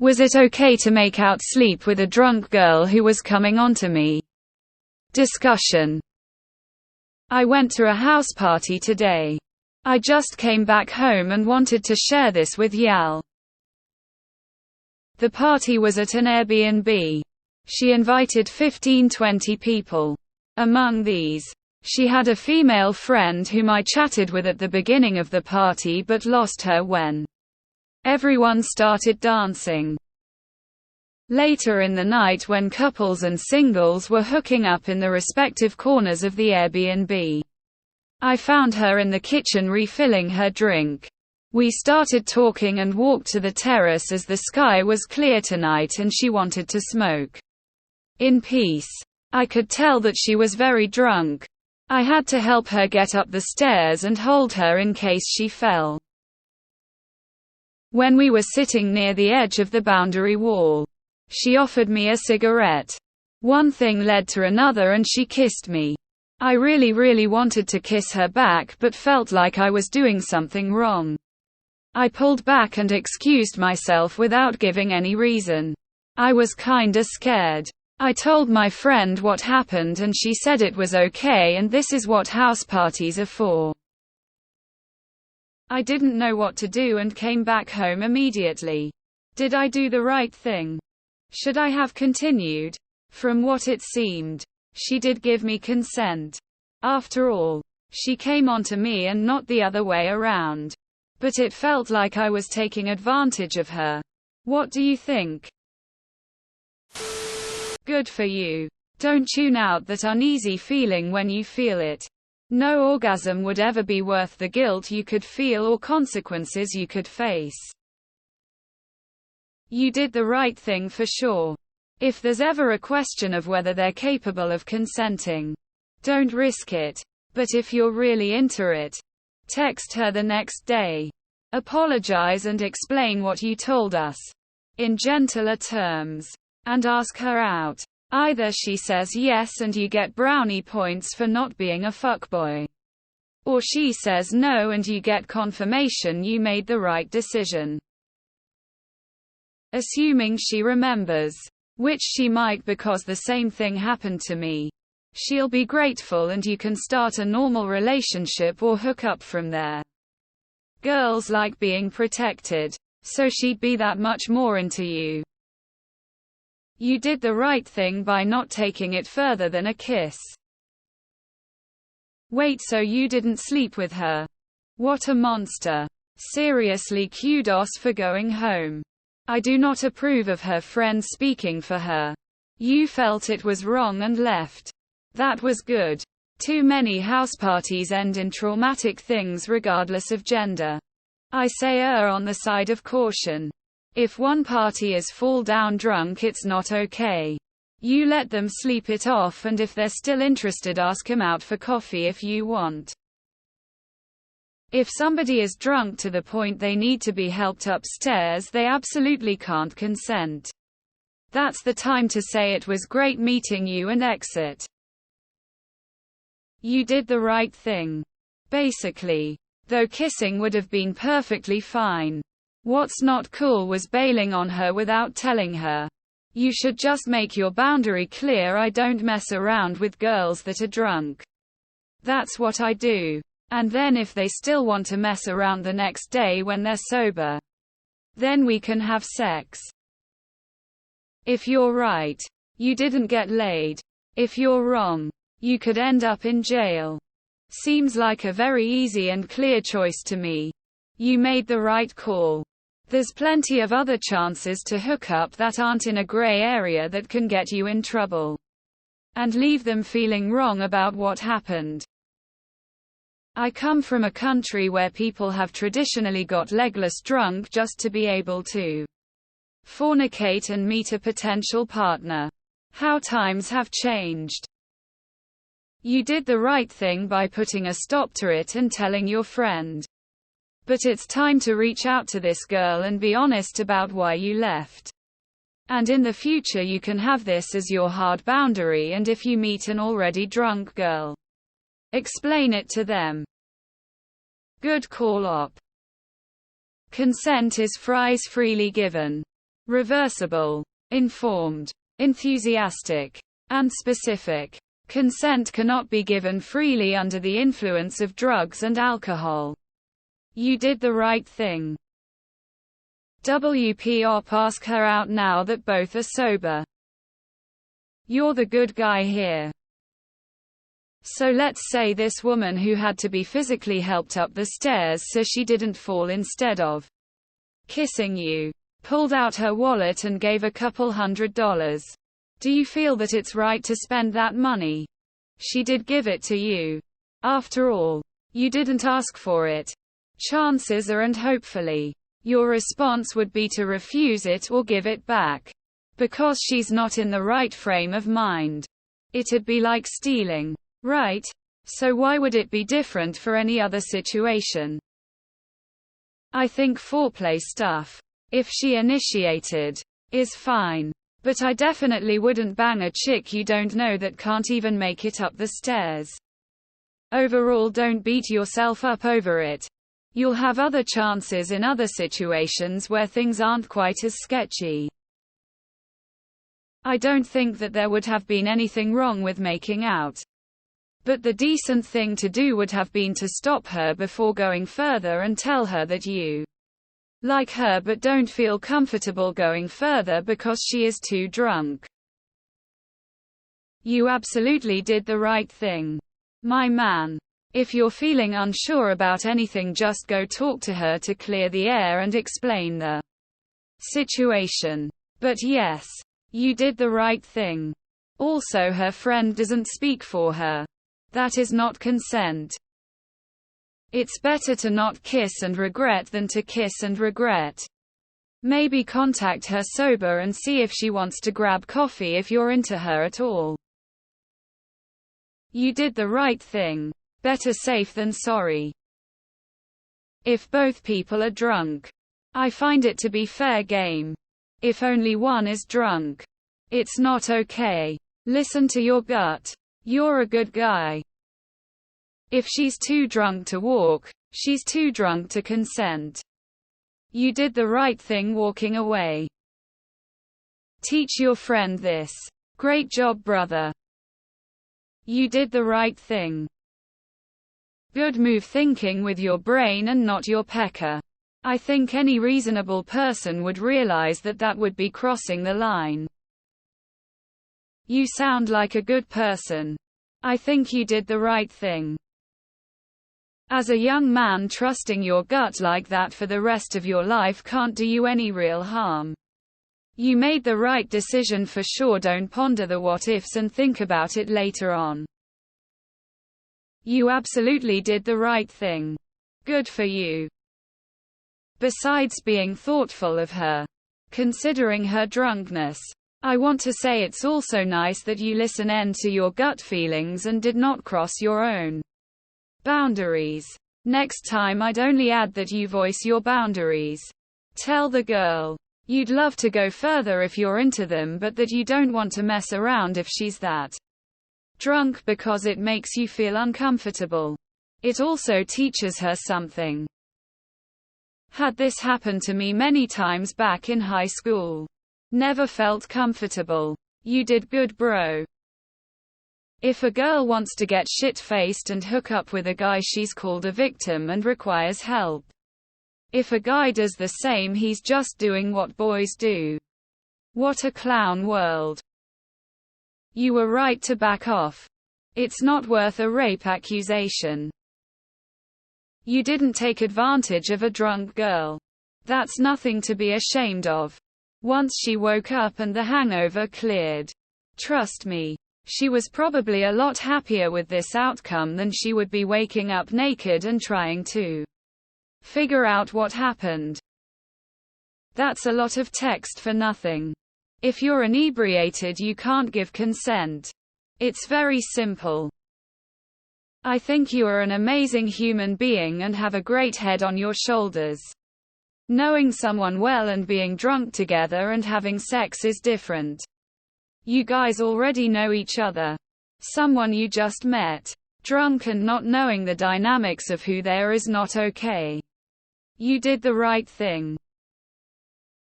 Was it okay to make out sleep with a drunk girl who was coming onto me? Discussion. I went to a house party today. I just came back home and wanted to share this with y'all. The party was at an Airbnb. She invited 15-20 people. Among these, she had a female friend whom I chatted with at the beginning of the party but lost her when everyone started dancing. Later in the night, when couples and singles were hooking up in the respective corners of the Airbnb, I found her in the kitchen refilling her drink. We started talking and walked to the terrace as the sky was clear tonight and she wanted to smoke in peace. I could tell that she was very drunk. I had to help her get up the stairs and hold her in case she fell. When we were sitting near the edge of the boundary wall, she offered me a cigarette. One thing led to another and she kissed me. I really wanted to kiss her back but felt like I was doing something wrong. I pulled back and excused myself without giving any reason. I was kinda scared. I told my friend what happened and she said it was okay and this is what house parties are for. I didn't know what to do and came back home immediately. Did I do the right thing? Should I have continued? From what it seemed, she did give me consent. After all, she came onto me and not the other way around. But it felt like I was taking advantage of her. What do you think? Good for you. Don't tune out that uneasy feeling when you feel it. No orgasm would ever be worth the guilt you could feel or consequences you could face. You did the right thing for sure. If there's ever a question of whether they're capable of consenting, don't risk it. But if you're really into it, text her the next day. Apologize and explain what you told us in gentler terms. And ask her out. Either she says yes and you get brownie points for not being a fuckboy, or she says no and you get confirmation you made the right decision. Assuming she remembers, which she might because the same thing happened to me, she'll be grateful and you can start a normal relationship or hook up from there. Girls like being protected, so she'd be that much more into you. You did the right thing by not taking it further than a kiss. Wait, so you didn't sleep with her? What a monster. Seriously, kudos for going home. I do not approve of her friend speaking for her. You felt it was wrong and left. That was good. Too many house parties end in traumatic things regardless of gender. I say err on the side of caution. If one party is fall down drunk, it's not okay. You let them sleep it off, and if they're still interested, ask them out for coffee if you want. If somebody is drunk to the point they need to be helped upstairs, they absolutely can't consent. That's the time to say it was great meeting you and exit. You did the right thing. Basically. Though kissing would have been perfectly fine. What's not cool was bailing on her without telling her. You should just make your boundary clear. I don't mess around with girls that are drunk. That's what I do. And then if they still want to mess around the next day when they're sober, then we can have sex. If you're right, you didn't get laid. If you're wrong, you could end up in jail. Seems like a very easy and clear choice to me. You made the right call. There's plenty of other chances to hook up that aren't in a gray area that can get you in trouble and leave them feeling wrong about what happened. I come from a country where people have traditionally got legless drunk just to be able to fornicate and meet a potential partner. How times have changed. You did the right thing by putting a stop to it and telling your friend. But it's time to reach out to this girl and be honest about why you left. And in the future you can have this as your hard boundary, and if you meet an already drunk girl, explain it to them. Good call op. Consent is freely given. reversible, informed, enthusiastic, and specific. Consent cannot be given freely under the influence of drugs and alcohol. You did the right thing. WP ask her out now that both are sober. You're the good guy here. So let's say this woman who had to be physically helped up the stairs so she didn't fall instead of kissing you, pulled out her wallet and gave a couple $100. Do you feel that it's right to spend that money? She did give it to you. After all, you didn't ask for it. Chances are, and hopefully, your response would be to refuse it or give it back. Because she's not in the right frame of mind. It'd be like stealing, right? So why would it be different for any other situation? I think foreplay stuff, if she initiated, is fine. But I definitely wouldn't bang a chick you don't know that can't even make it up the stairs. Overall, don't beat yourself up over it. You'll have other chances in other situations where things aren't quite as sketchy. I don't think that there would have been anything wrong with making out. But the decent thing to do would have been to stop her before going further and tell her that you like her but don't feel comfortable going further because she is too drunk. You absolutely did the right thing, my man. If you're feeling unsure about anything, just go talk to her to clear the air and explain the situation. But yes, you did the right thing. Also, her friend doesn't speak for her. That is not consent. It's better to not kiss and regret than to kiss and regret. Maybe contact her sober and see if she wants to grab coffee if you're into her at all. You did the right thing. Better safe than sorry. If both people are drunk, I find it to be fair game. If only one is drunk, it's not okay. Listen to your gut. You're a good guy. If she's too drunk to walk, she's too drunk to consent. You did the right thing walking away. Teach your friend this. Great job, brother. You did the right thing. Good move thinking with your brain and not your pecker. I think any reasonable person would realize that that would be crossing the line. You sound like a good person. I think you did the right thing. As a young man, trusting your gut like that for the rest of your life can't do you any real harm. You made the right decision for sure. Don't ponder the what ifs and think about it later on. You absolutely did the right thing. Good for you. Besides being thoughtful of her, considering her drunkenness, I want to say it's also nice that you listened to your gut feelings and did not cross your own boundaries. Next time, I'd only add that you voice your boundaries. Tell the girl you'd love to go further if you're into them, but that you don't want to mess around if she's that drunk because it makes you feel uncomfortable. It also teaches her something. Had this happen to me many times back in high school. Never felt comfortable. You did good, bro. If a girl wants to get shit-faced and hook up with a guy, she's called a victim and requires help. If a guy does the same, he's just doing what boys do. What a clown world. You were right to back off. It's not worth a rape accusation. You didn't take advantage of a drunk girl. That's nothing to be ashamed of. Once she woke up and the hangover cleared, trust me, she was probably a lot happier with this outcome than she would be waking up naked and trying to figure out what happened. That's a lot of text for nothing. If you're inebriated, you can't give consent. It's very simple. I think you are an amazing human being and have a great head on your shoulders. Knowing someone well and being drunk together and having sex is different. You guys already know each other. Someone you just met, drunk and not knowing the dynamics of who there is not okay. You did the right thing.